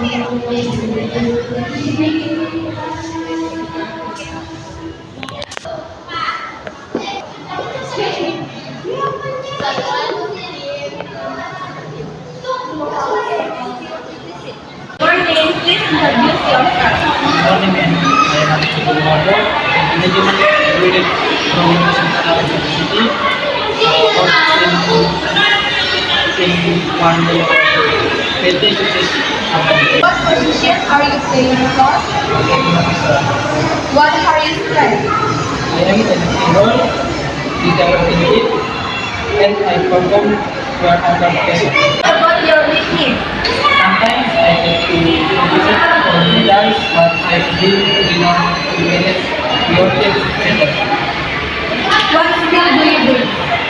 Morning, please introduce yourself. Morning, and I am Chico Marco, management graduated from Central University. In one year, PT Success Company. What position are you playing for? Marketing officer. What are you studying? I am enrolled in the activity and I perform for under pressure. What about your weekend? Sometimes I get to visit for dance, but I feel enough to manage your kids better. What skill do you do?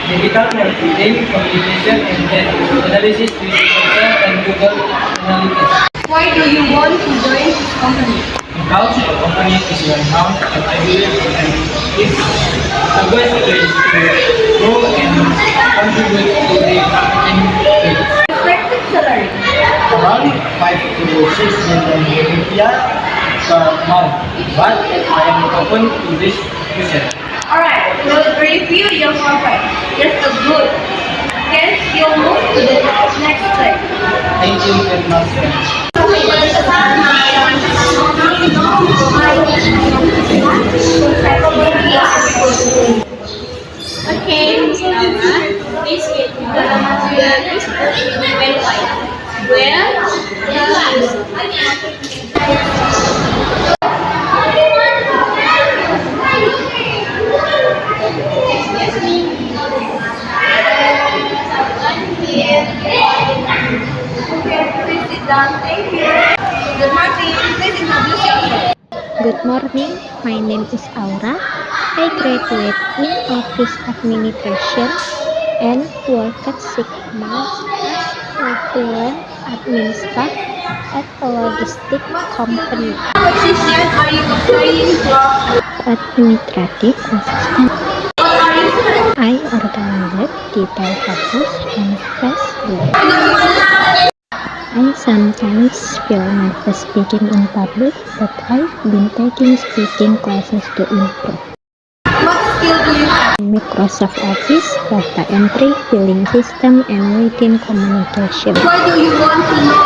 Digital marketing, communication, and data analysis with Excel and Google Analytics. Why do you want to join this company? Because the company is well-known and I believe and it's the best way to grow and contribute to the marketing field. Expected salary. Around 5 to 6 million rupiah per month, but I am open to this vision. Alright, we'll review your profile. That's a good. Then you'll move to the next step. Thank you very much, friends. Okay, Miss Laura, please get the material is very light. Please sit down. Thank you. Good morning. Please introduce yourself. Good morning, my name is Aura. I graduate in Office Administration and worked 6 months as a freelance admin staff at a logistics company. What position are you applying for? Administrative assistant. What are you studying? I organize detail photos and Facebook. I sometimes feel nervous speaking in public, but I've been taking speaking classes to improve. What skill do you have? Microsoft Office, data entry, billing system, and written communication. Why do you want to know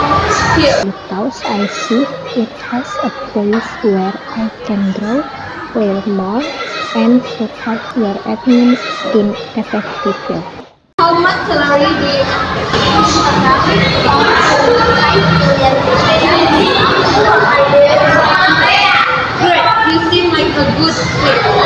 here? Because I see it as a place where I can grow, learn more, and support your admin team effectively. How much salary do you Great, you seem like a good fit.